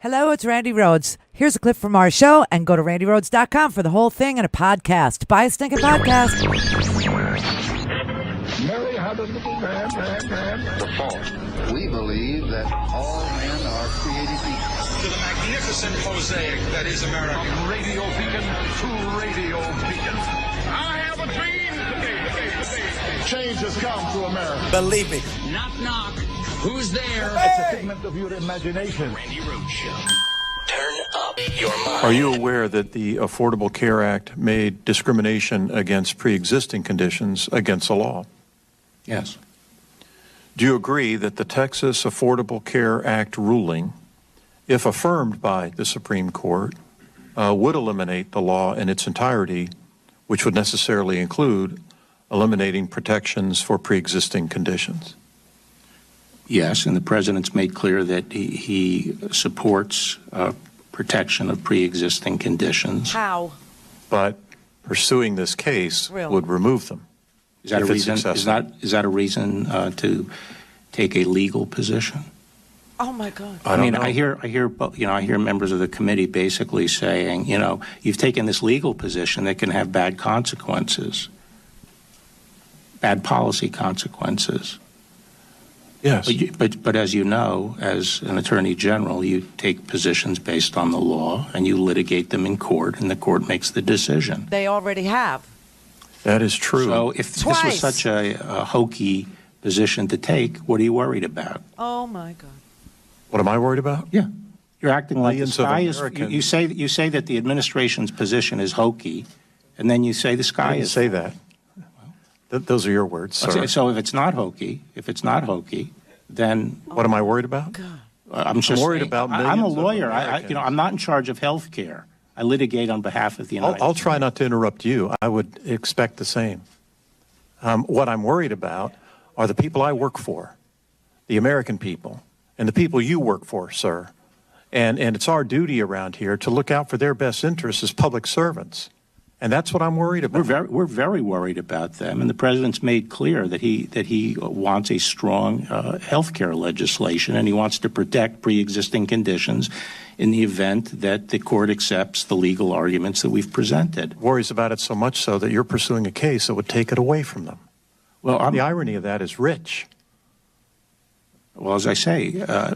Hello, it's Randi Rhodes. Here's a clip from our show, and go to randyrhodes.com for the whole thing and a podcast. Buy a stinking podcast. Mary had a little man. The fall. We believe that all men are created equal. To the magnificent mosaic that is America. From radio beacon to radio beacon. I have a dream today. Change has come to America. Believe me. Knock, knock. Who's there? It's a figment of your imagination. Randi Rhodes Show. Turn up your mind. Are you aware that the Affordable Care Act made discrimination against pre-existing conditions against the law? Yes. Do you agree that the Texas Affordable Care Act ruling, if affirmed by the Supreme Court, would eliminate the law in its entirety, which would necessarily include eliminating protections for pre-existing conditions? Yes, and the president's made clear that he supports protection of pre-existing conditions. How? But pursuing this case would remove them. Is that a if it's reason? successful. Is that a reason to take a legal position? Oh my God! I don't know. I hear members of the committee basically saying, you've taken this legal position that can have bad consequences, bad policy consequences. Yes. But as you know, as an attorney general, you take positions based on the law and you litigate them in court, and the court makes the decision. They already have. That is true. So if this was such a hokey position to take, what are you worried about? Oh my God! What am I worried about? Yeah, you're acting like the Millions of sky is. Americans- You say that the administration's position is hokey, and then you say the I sky didn't is. say that. Those are your words, sir. So if it's not hokey, then What am I worried about? I'm just worried saying, about I'm a millions of lawyer. Americans. I'm not in charge of health care. I litigate on behalf of the United States. I'll try not to interrupt you. I would expect the same. What I'm worried about are the people I work for, the American people, and the people you work for, sir. And it's our duty around here to look out for their best interests as public servants. And that's what I'm worried about. We're very worried about them, and the president's made clear that he wants a strong health care legislation, and he wants to protect pre-existing conditions in the event that the court accepts the legal arguments that we've presented. Worries about it so much so that you're pursuing a case that would take it away from them. Well, The irony of that is rich. Well, as I say, I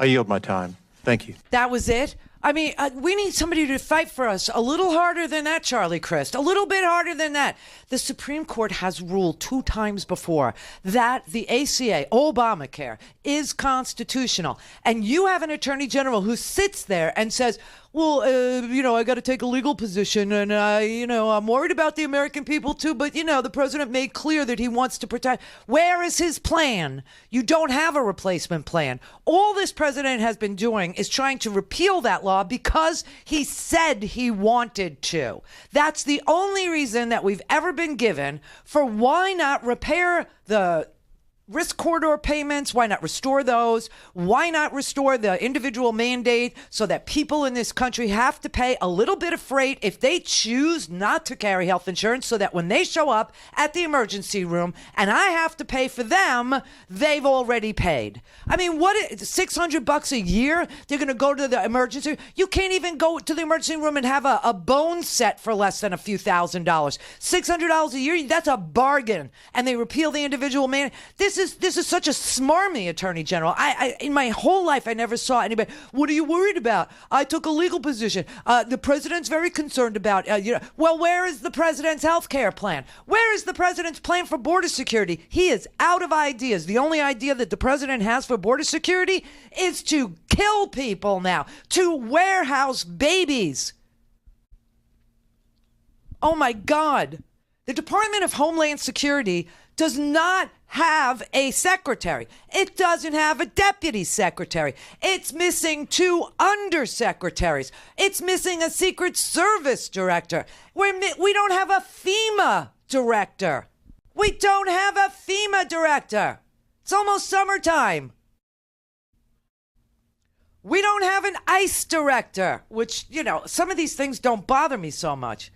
yield my time. Thank you. That was it. I mean, we need somebody to fight for us a little harder than that, Charlie Crist. A little bit harder than that. The Supreme Court has ruled 2 times before that the ACA, Obamacare, is constitutional. And you have an attorney general who sits there and says, well, I got to take a legal position, and, I'm worried about the American people, too. But, the president made clear that he wants to protect. Where is his plan? You don't have a replacement plan. All this president has been doing is trying to repeal that law because he said he wanted to. That's the only reason that we've ever been given for why not repair the risk corridor payments. Why not restore those? Why not restore the individual mandate so that people in this country have to pay a little bit of freight if they choose not to carry health insurance, so that when they show up at the emergency room and I have to pay for them, they've already paid. I mean, $600 a year? They're going to go to the emergency. You can't even go to the emergency room and have a bone set for less than a few $1,000s. $600 a year? That's a bargain. And they repeal the individual mandate. This is such a smarmy attorney general. I in my whole life, I never saw anybody. What are you worried about? I took a legal position. The president's very concerned about, well, where is the president's health care plan? Where is the president's plan for border security? He is out of ideas. The only idea that the president has for border security is to kill people now, to warehouse babies. Oh my God. The Department of Homeland Security does not have a secretary. It doesn't have a deputy secretary. It's missing 2 undersecretaries. It's missing a Secret Service director. We don't have a FEMA director. We don't have a FEMA director. It's almost summertime. We don't have an ICE director, which, some of these things don't bother me so much.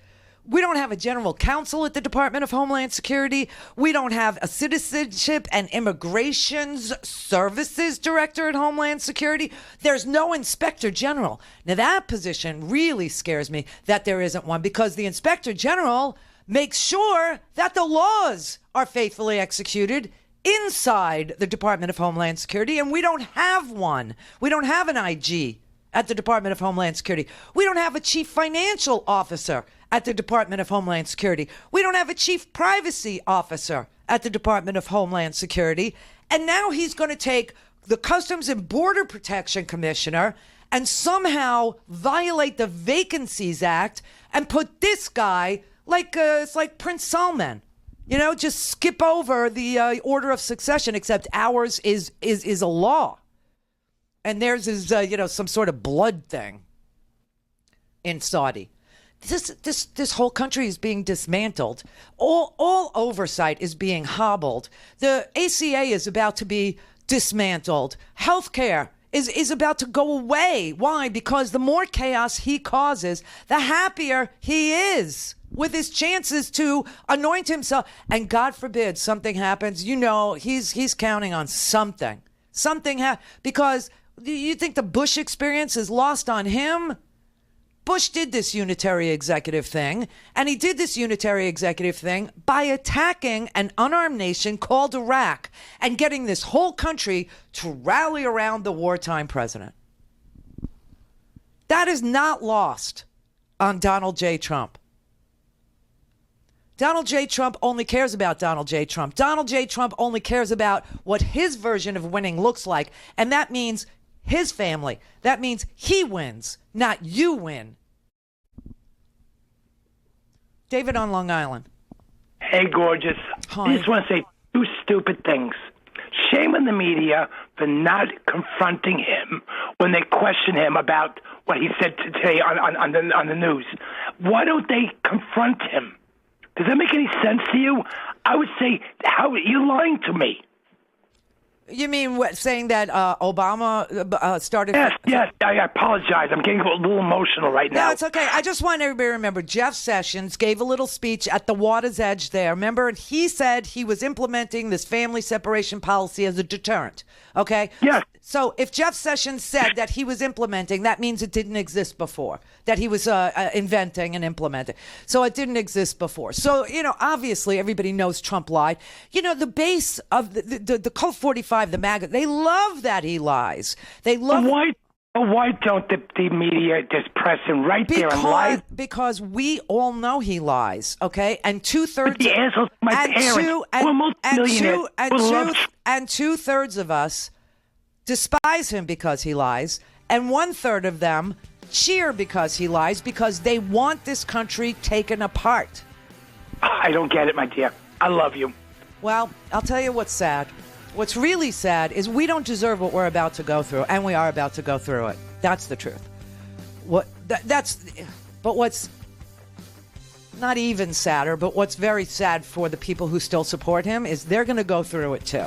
We don't have a general counsel at the Department of Homeland Security. We don't have a Citizenship and Immigrations Services Director at Homeland Security. There's no Inspector General. Now, that position really scares me that there isn't one, because the Inspector General makes sure that the laws are faithfully executed inside the Department of Homeland Security, and we don't have one. We don't have an IG at the Department of Homeland Security. We don't have a chief financial officer at the Department of Homeland Security. We don't have a chief privacy officer at the Department of Homeland Security. And now he's going to take the Customs and Border Protection Commissioner and somehow violate the Vacancies Act and put this guy it's like Prince Salman. Just skip over the order of succession, except ours is a law. And theirs is, some sort of blood thing in Saudi. This whole country is being dismantled. All oversight is being hobbled. The ACA is about to be dismantled. Healthcare is about to go away. Why? Because the more chaos he causes, the happier he is with his chances to anoint himself. And God forbid something happens. He's counting on something. Because you think the Bush experience is lost on him? Bush did this unitary executive thing, and he did this unitary executive thing by attacking an unarmed nation called Iraq and getting this whole country to rally around the wartime president. That is not lost on Donald J. Trump. Donald J. Trump only cares about Donald J. Trump. Donald J. Trump only cares about what his version of winning looks like, and that means his family. That means he wins, not you win. David on Long Island. Hey, gorgeous. Hi. I just want to say two stupid things. Shame on the media for not confronting him when they question him about what he said today on the news. Why don't they confront him? Does that make any sense to you? I would say, how you're lying to me. You mean saying that Obama started? Yes. I apologize. I'm getting a little emotional right now. No, it's okay. I just want everybody to remember Jeff Sessions gave a little speech at the water's edge there. Remember, and he said he was implementing this family separation policy as a deterrent. Okay? Yes. So if Jeff Sessions said that he was implementing, that means it didn't exist before, that he was inventing and implementing. So it didn't exist before. So, obviously everybody knows Trump lied. The base of the Cult 45, the MAGA, they love that he lies. They love. Why don't the media just press him right there and lie? Because we all know he lies, okay? And 2/3 the assholes, my parents, we're multi-millionaires. And 2/3 of us despise him because he lies, and 1/3 of them cheer because he lies, because they want this country taken apart. I don't get it, my dear. I love you. Well, I'll tell you what's sad. What's really sad is we don't deserve what we're about to go through, and we are about to go through it. That's the truth. But what's not even sadder, but what's very sad for the people who still support him is they're going to go through it too.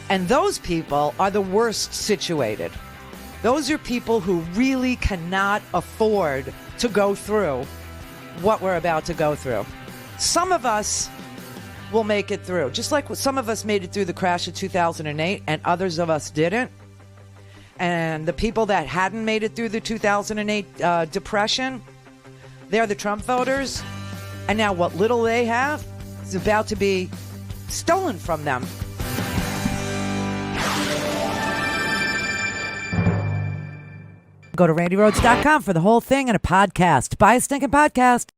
And those people are the worst situated. Those are people who really cannot afford to go through what we're about to go through. Some of us will make it through, just like some of us made it through the crash of 2008 and others of us didn't. And the people that hadn't made it through the 2008 depression, they're the Trump voters. And now what little they have is about to be stolen from them. Go to randyrhodes.com for the whole thing and a podcast. Buy a stinking podcast.